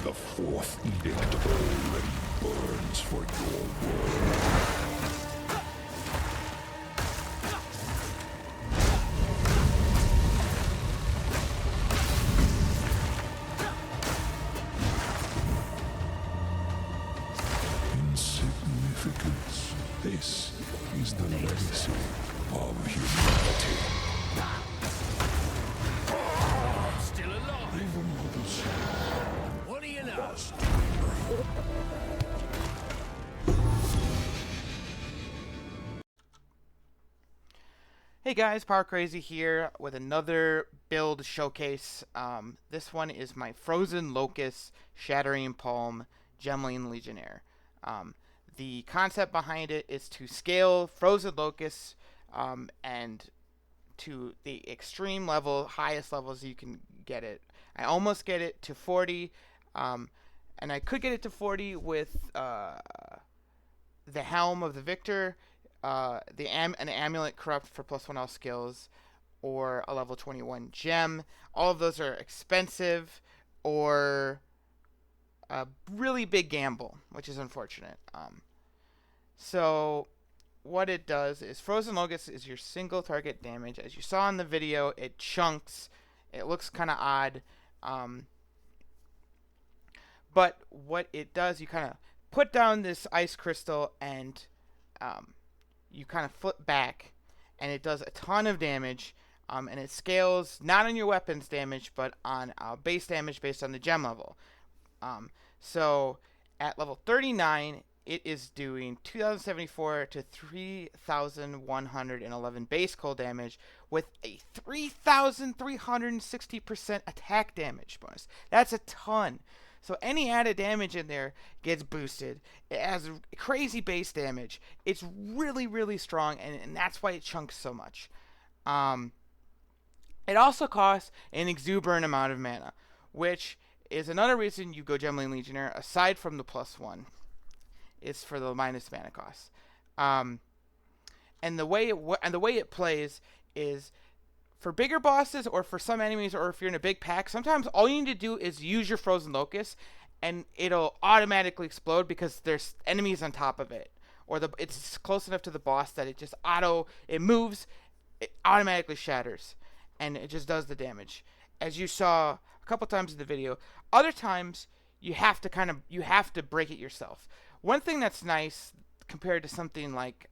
The fourth edict already burns for your world. Insignificance. This is the legacy of humanity. Still alive. What do you know? Hey guys, Power Crazy here with another build showcase. This one is my Frozen Locus, Shattering Palm, Gemling Legionnaire. The concept behind it is to scale Frozen Locus and to the extreme level, highest levels you can get it. I almost get it to 40, and I could get it to 40 with the Helm of the Victor, an Amulet Corrupt for +1 all skills, or a level 21 gem. All of those are expensive or a really big gamble, which is unfortunate. So what it does is Frozen Locus is your single target damage. As you saw in the video, it chunks. It looks kind of odd. But what it does, you kind of put down this ice crystal and you kind of flip back, and it does a ton of damage, and it scales not on your weapons damage, but on base damage based on the gem level. So at level 39, it is doing 2,074 to 3,111 base cold damage with a 3,360% attack damage bonus. That's a ton. So any added damage in there gets boosted. It has crazy base damage. It's really, really strong, and that's why it chunks so much. It also costs an exuberant amount of mana, which is another reason you go Gemling Legionnaire, aside from the +1, is for the minus mana cost. And the way it plays is, for bigger bosses or for some enemies, or if you're in a big pack, sometimes all you need to do is use your Frozen Locus and it'll automatically explode because there's enemies on top of it, or it's close enough to the boss that it just moves, it automatically shatters, and it just does the damage, as you saw a couple times in the video. Other times you have to break it yourself. One thing that's nice compared to something like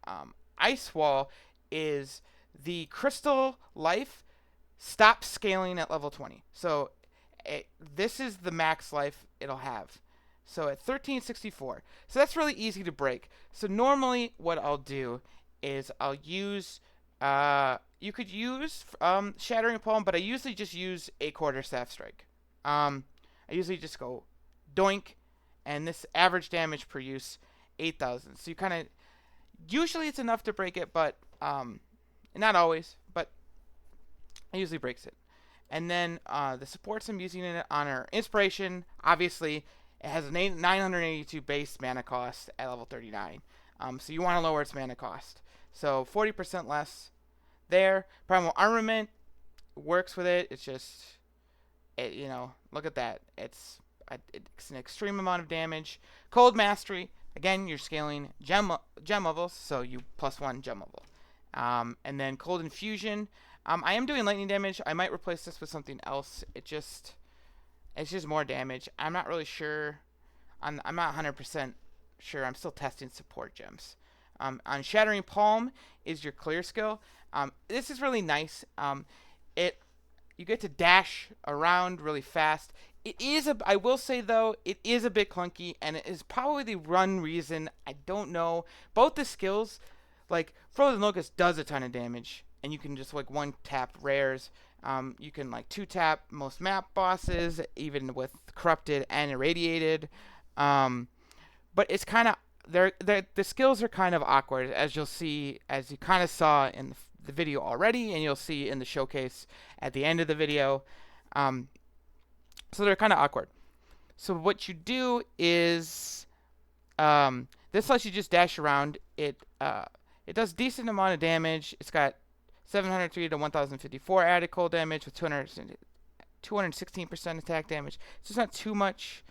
Ice Wall is the crystal life stops scaling at level 20. So this is the max life it'll have. So at 1364. So that's really easy to break. So normally what I'll do is I'll use, you could use Shattering Palm, but I usually just use a Quarterstaff Strike. I usually just go doink, and this average damage per use, 8,000. So you kind of, usually it's enough to break it, but not always, but it usually breaks it. And then the supports I'm using in it on are Inspiration. Obviously, it has a 982 base mana cost at level 39. So you want to lower its mana cost. So 40% less there. Primal Armament works with it. It's just, look at that. It's an extreme amount of damage. Cold Mastery. Again, you're scaling gem levels, so you +1 gem level. And then Cold Infusion. I am doing lightning damage. I might replace this with something else. It's just more damage. I'm not really sure. I'm not 100% sure. I'm still testing support gems. On Shattering Palm is your clear skill. This is really nice. You get to dash around really fast. I will say though, it is a bit clunky, and it is probably the one reason I don't know. Both the skills, like Frozen Locus does a ton of damage, and you can just like one tap rares. You can like 2-tap most map bosses, even with corrupted and irradiated. But it's kind of the skills are kind of awkward, as you'll see, as you kind of saw in the video already, and you'll see in the showcase at the end of the video. So they're kind of awkward. So what you do is, this lets you just dash around. It does decent amount of damage. It's got 703 to 1054 added cold damage with 216% attack damage. So it's not too much.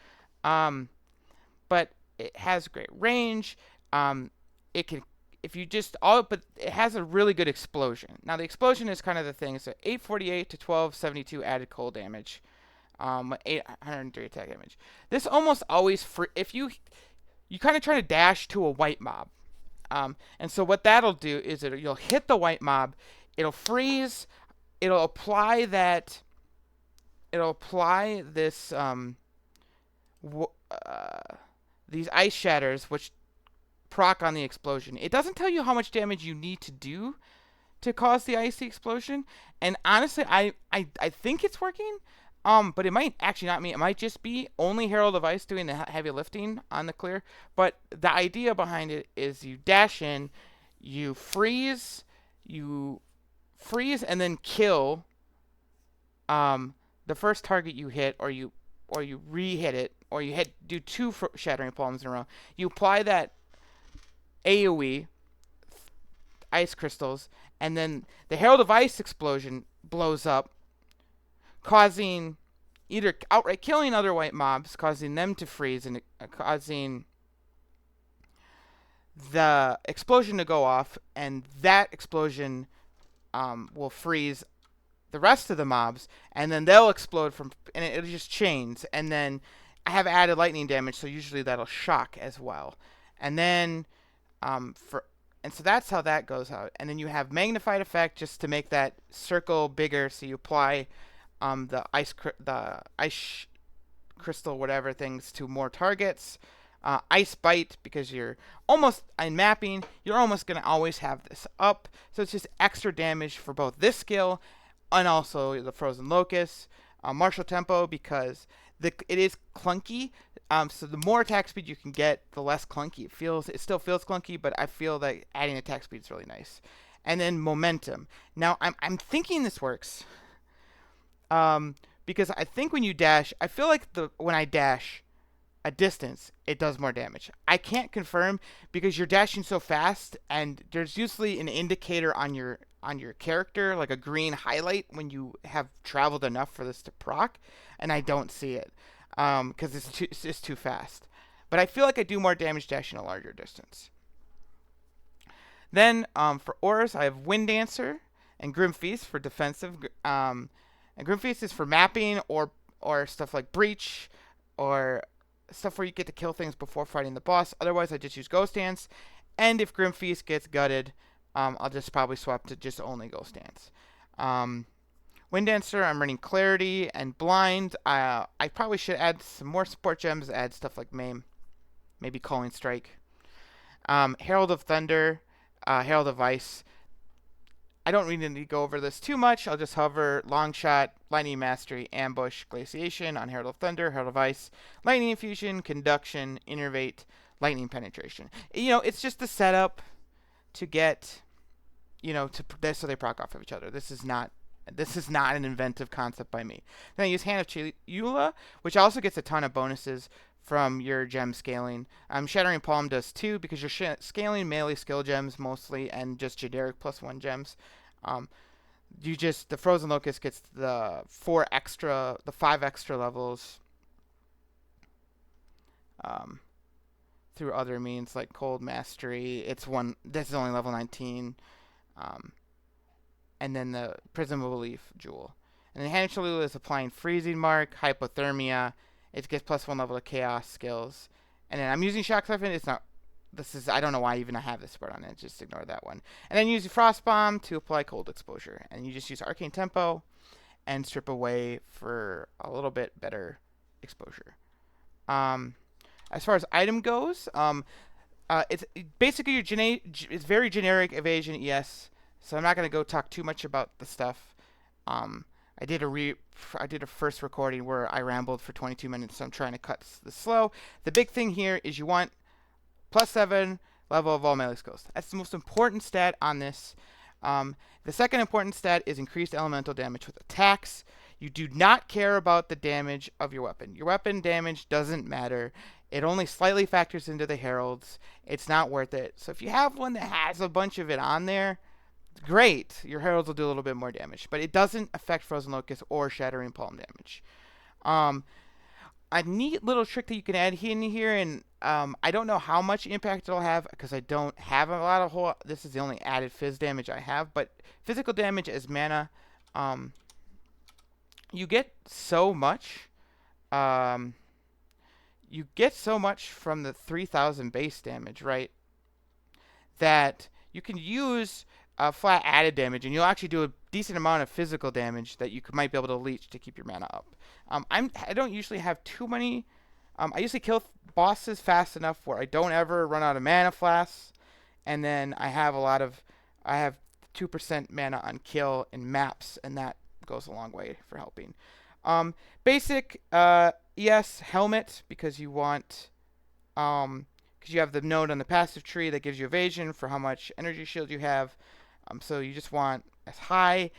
But it has great range. It can, if you just all, but it has a really good explosion. Now the explosion is kind of the thing. So 848 to 1272 added cold damage. 803 attack damage. This almost always if you kind of try to dash to a white mob. And so what that'll do is you'll hit the white mob, it'll freeze, it'll apply this these ice shatters, which proc on the explosion. It doesn't tell you how much damage you need to do to cause the icy explosion, and honestly, I think it's working. But it might actually not mean, it might just be only Herald of Ice doing the heavy lifting on the clear. But the idea behind it is you dash in, you freeze, and then kill the first target you hit, or you re-hit it, or you do 2 Shattering Palms in a row. You apply that AoE, ice crystals, and then the Herald of Ice explosion blows up, causing either outright killing other white mobs, causing them to freeze, and causing the explosion to go off, and that explosion will freeze the rest of the mobs, and then they'll explode and it just chains. And then I have added lightning damage, so usually that'll shock as well. And then so that's how that goes out. And then you have magnified effect just to make that circle bigger. So you apply the ice crystal, whatever things, to more targets. Ice bite, because you're almost in mapping, you're almost gonna always have this up. So it's just extra damage for both this skill and also the Frozen Locus. Martial tempo, because it is clunky. So the more attack speed you can get, the less clunky it feels. It still feels clunky, but I feel that adding attack speed is really nice. And then momentum. Now I'm thinking this works, because I think when you dash, I feel like when I dash a distance, it does more damage. I can't confirm because you're dashing so fast, and there's usually an indicator on your character, like a green highlight when you have traveled enough for this to proc, and I don't see it because it's too fast. But I feel like I do more damage dashing a larger distance. Then for auras, I have Wind Dancer and Grim Feast for defensive. And Grim Feast is for mapping or stuff like Breach, or stuff where you get to kill things before fighting the boss. Otherwise, I just use Ghost Dance. And if Grim Feast gets gutted, I'll just probably swap to just only Ghost Dance. Wind Dancer, I'm running Clarity and Blind. I probably should add some more support gems, add stuff like Maim, maybe Calling Strike. Herald of Thunder, Herald of Ice. I don't really need to go over this too much. I'll just hover Long Shot, Lightning Mastery, Ambush, Glaciation on Herald of Thunder, Herald of Ice, Lightning Infusion, Conduction, Innervate, Lightning Penetration. It's just the setup to get, so they proc off of each other. This is not an inventive concept by me. Then I use Hand of Chiula, which also gets a ton of bonuses from your gem scaling. Shattering Palm does too, because you're scaling melee skill gems mostly, and just generic +1 gems. The Frozen Locus gets the 5 extra levels through other means like Cold Mastery. This is only level 19. And then the Prism of Belief Jewel. And then Hand of Cholula is applying Freezing Mark, Hypothermia. It gets +1 level of Chaos skills. And then I'm using Shock Siphon. I don't know why even I have this spread on it. Just ignore that one. And then use Frost Bomb to apply Cold Exposure. And you just use Arcane Tempo and Strip Away for a little bit better exposure. As far as item goes, it's basically it's very generic evasion ES. So I'm not going to go talk too much about the stuff. I did a first recording where I rambled for 22 minutes, so I'm trying to cut this slow. The big thing here is you want +7 level of all melee skills. That's the most important stat on this. The second important stat is increased elemental damage with attacks. You do not care about the damage of your weapon. Your weapon damage doesn't matter. It only slightly factors into the heralds. It's not worth it. So if you have one that has a bunch of it on there, great. Your heralds will do a little bit more damage. But it doesn't affect Frozen Locus or Shattering Palm damage. a neat little trick that you can add in here, and I don't know how much impact it'll have because I don't have a lot of whole. This is the only added phys damage I have, but physical damage as mana, you get so much. You get so much from the 3,000 base damage, right? That you can use flat added damage, and you'll actually do a decent amount of physical damage that you might be able to leech to keep your mana up. I don't usually have too many. I usually kill bosses fast enough where I don't ever run out of mana flasks, and then I have 2% mana on kill in maps, and that goes a long way for helping. Basic ES helmet, because you want because you have the node on the passive tree that gives you evasion for how much energy shield you have. So you just want as high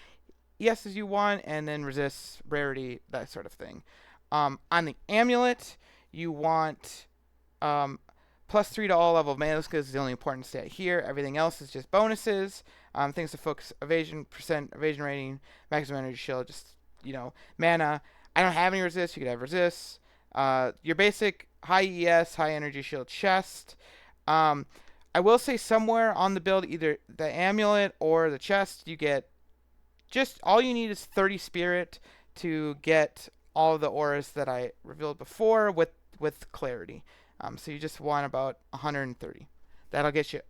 ES as you want, and then resist, rarity, that sort of thing. On the amulet, you want +3 to all level mana skills is the only important stat here. Everything else is just bonuses. Things to focus evasion, percent evasion rating, maximum energy shield, just, mana. I don't have any resist. You could have resist. Your basic high ES, high energy shield chest. I will say somewhere on the build, either the amulet or the chest, you get just all you need is 30 spirit to get all the auras that I revealed before with clarity. So you just want about 130. That'll get you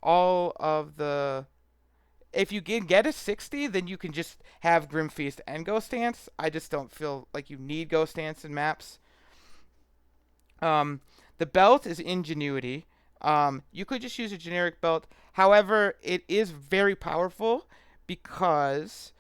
all of the. If you get a 60, then you can just have Grim Feast and Ghost Dance. I just don't feel like you need Ghost Dance in maps. The belt is Ingenuity. You could just use a generic belt. However, it is very powerful because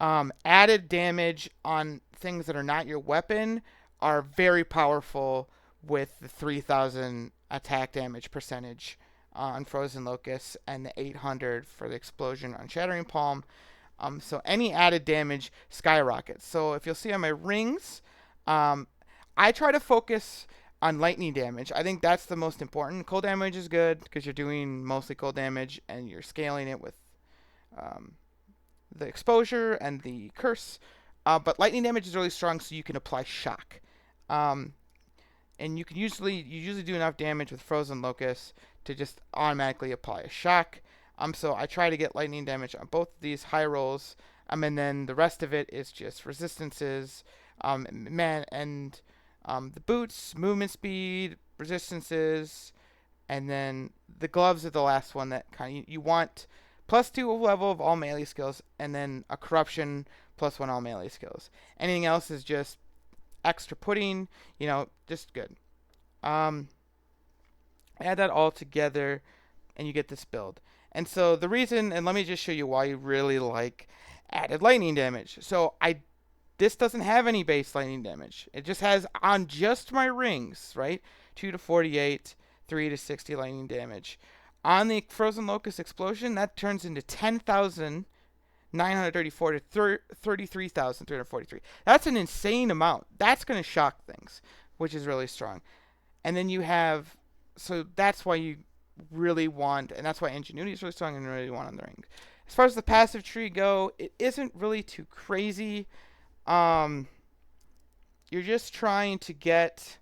added damage on things that are not your weapon are very powerful with the 3,000 attack damage percentage on Frozen Locus and the 800 for the explosion on Shattering Palm. So any added damage skyrockets. So if you'll see on my rings, I try to focus on lightning damage. I think that's the most important. Cold damage is good because you're doing mostly cold damage and you're scaling it with the exposure and the curse. But lightning damage is really strong, so you can apply shock. And you usually do enough damage with Frozen Locus to just automatically apply a shock. So I try to get lightning damage on both of these high rolls. And then the rest of it is just resistances, and the boots, movement speed, resistances, and then the gloves are the last one that kind of you want +2 level of all melee skills, and then a corruption +1 all melee skills. Anything else is just extra pudding, just good. Add that all together, and you get this build. And so the reason, and let me just show you why you really like added lightning damage. So this doesn't have any base lightning damage. It just has on just my rings, right? 2 to 48, 3 to 60 lightning damage. On the Frozen Locus explosion, that turns into 10,934 to 33,343. That's an insane amount. That's going to shock things, which is really strong. And then you have, so that's why you really want, and that's why Ingenuity is really strong and really want on the ring. As far as the passive tree go, it isn't really too crazy. You're just trying to get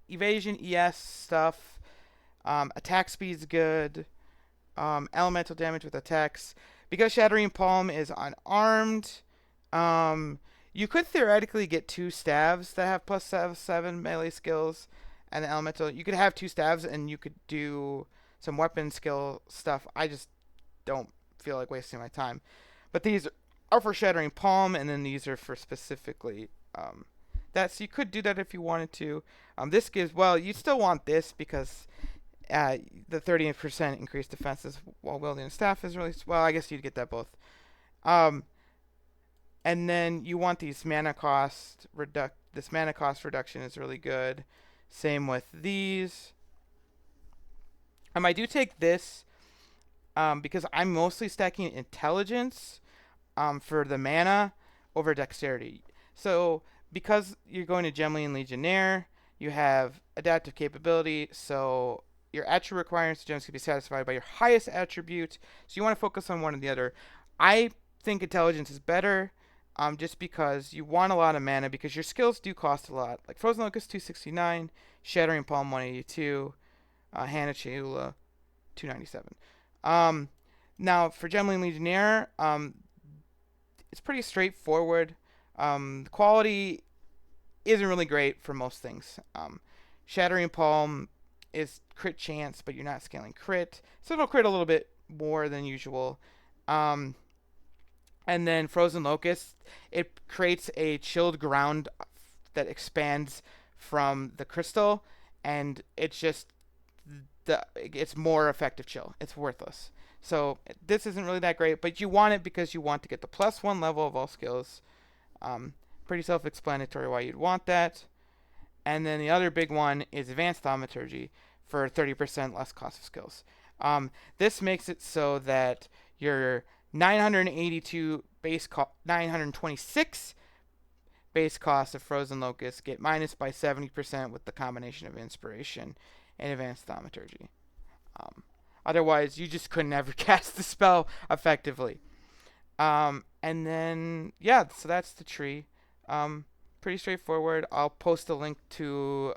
evasion, ES stuff. Attack speed's good. Elemental damage with attacks. Because Shattering Palm is unarmed, you could theoretically get 2 staves that have +7 melee skills, and the elemental. You could have 2 staves, and you could do some weapon skill stuff. I just don't feel like wasting my time. But these are for Shattering Palm, and then these are for specifically that. So you could do that if you wanted to. This gives, well, you still want this because the 30% increased defenses while wielding a staff is really, well, I guess you'd get that both. And then you want these mana cost this mana cost reduction is really good. Same with these. I do take this because I'm mostly stacking intelligence for the mana over dexterity. So because you're going to Gemling Legionnaire, you have adaptive capability, so your attribute requirements of gems can be satisfied by your highest attribute. So you want to focus on one or the other. I think intelligence is better. just because you want a lot of mana because your skills do cost a lot. Like Frozen Locus 269, Shattering Palm 182, Hannah Cheula 297. Now for Gemling Legionnaire, it's pretty straightforward. The quality isn't really great for most things. Shattering Palm is crit chance, but you're not scaling crit, so it'll crit a little bit more than usual. And then Frozen Locus, it creates a chilled ground that expands from the crystal, and it's just it's more effective chill. It's worthless. So this isn't really that great, but you want it because you want to get the +1 level of all skills. Pretty self-explanatory why you'd want that. And then the other big one is Advanced Thaumaturgy for 30% less cost of skills. This makes it so that your 982 base 926 base cost of Frozen Locus get minus by 70% with the combination of Inspiration and Advanced Thaumaturgy. Otherwise, you just couldn't ever cast the spell effectively. And then, yeah, so that's the tree. Pretty straightforward. I'll post a link to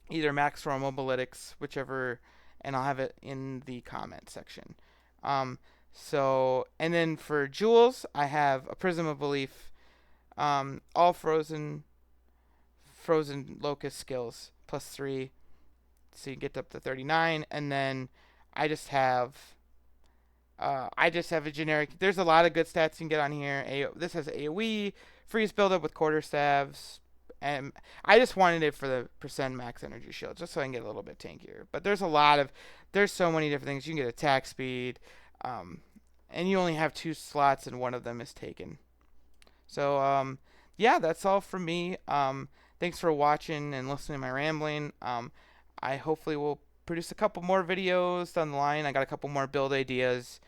either Maxroll or Mobilytics, whichever, and I'll have it in the comment section. And then for jewels, I have a Prism of Belief, all Frozen Locus skills, +3, so you get up to 39, and then I just have a generic. There's a lot of good stats you can get on here. This has AoE, freeze buildup with quarterstaves, and I just wanted it for the % max energy shield, just so I can get a little bit tankier. But there's so many different things. You can get attack speed, and you only have 2 slots, and one of them is taken. So yeah, that's all from me. Thanks for watching and listening to my rambling. I hopefully will produce a couple more videos down the line. I got a couple more build ideas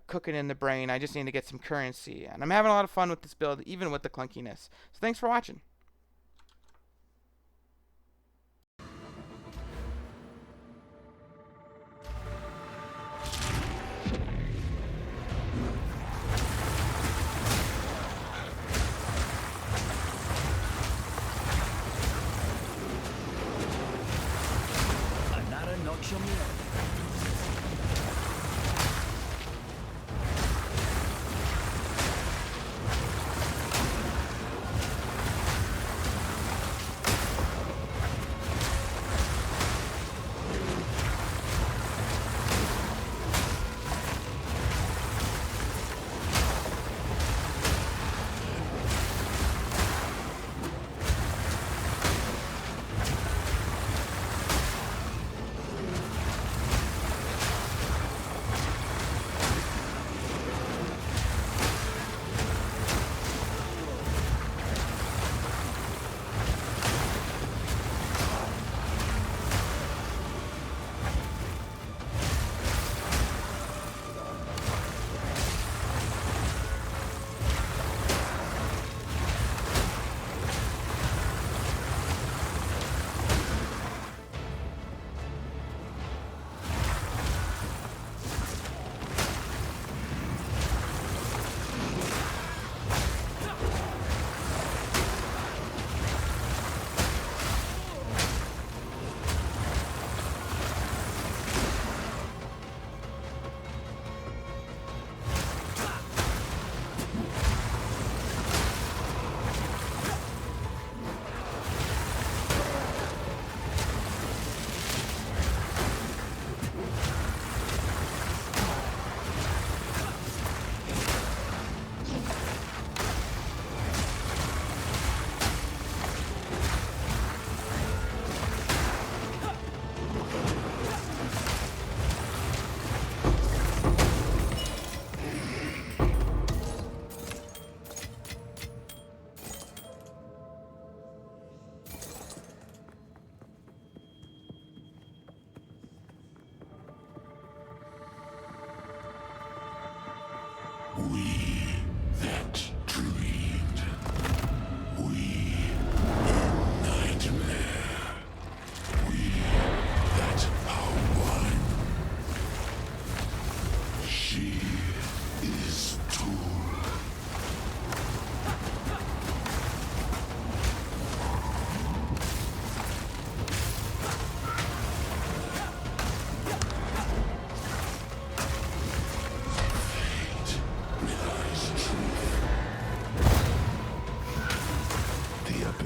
cooking in the brain. I just need to get some currency, and I'm having a lot of fun with this build, even with the clunkiness. So thanks for watching. Another knocks on me out.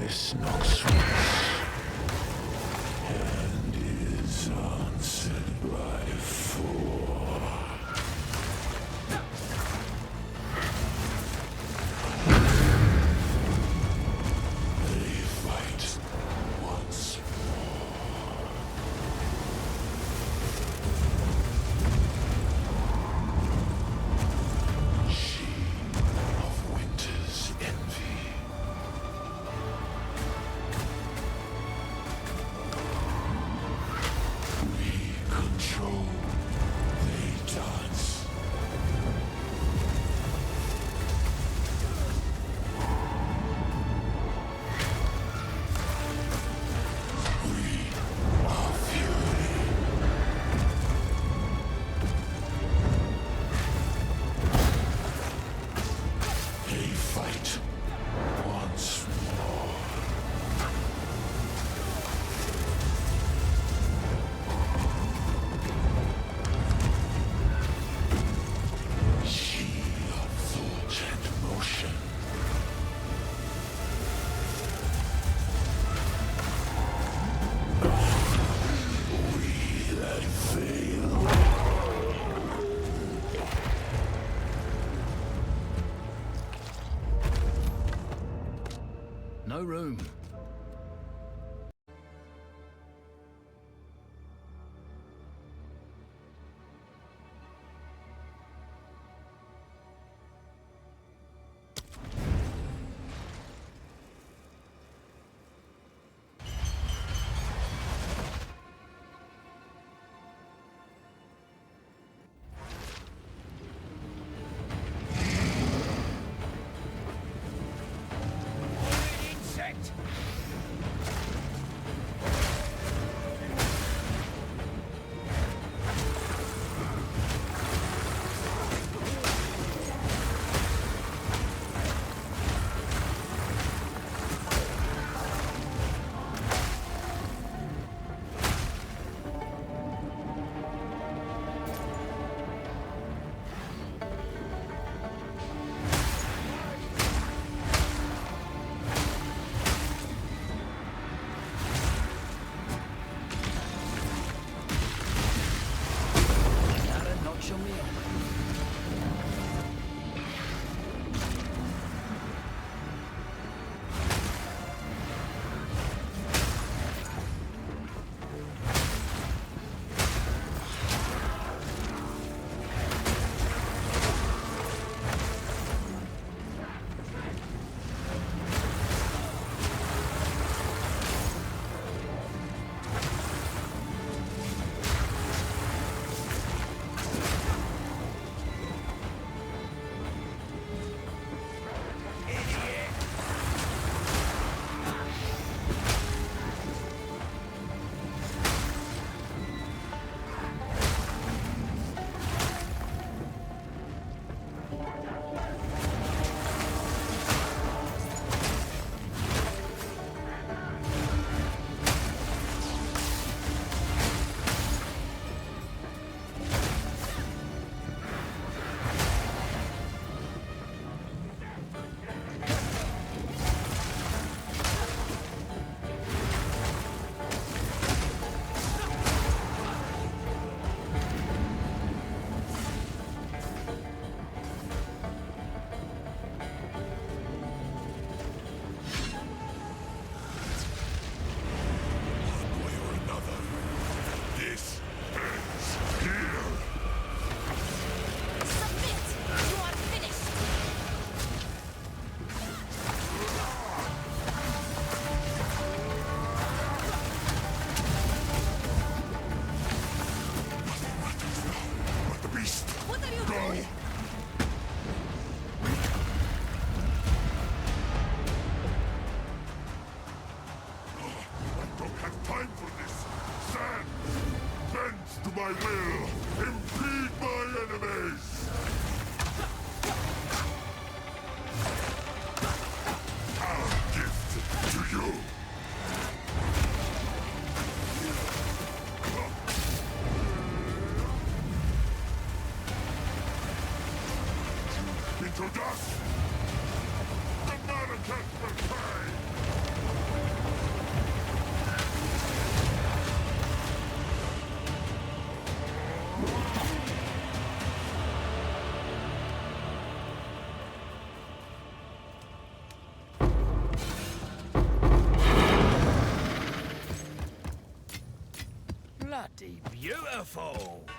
this Noxus and is answered by 4. They fight once more. She of winter's envy. We control, they dance. We are fury. They fight once more. She of thought and motion. We that fail. No room. Insect! That'll knock your meal. One way or another, this ends here. Submit! You are finished! Let the beast What are you go. doing? I don't have time for this. Stand! Bend to my will! Impede my enemies! Our gift to you! Into dust! The Mannequin will pay! foe.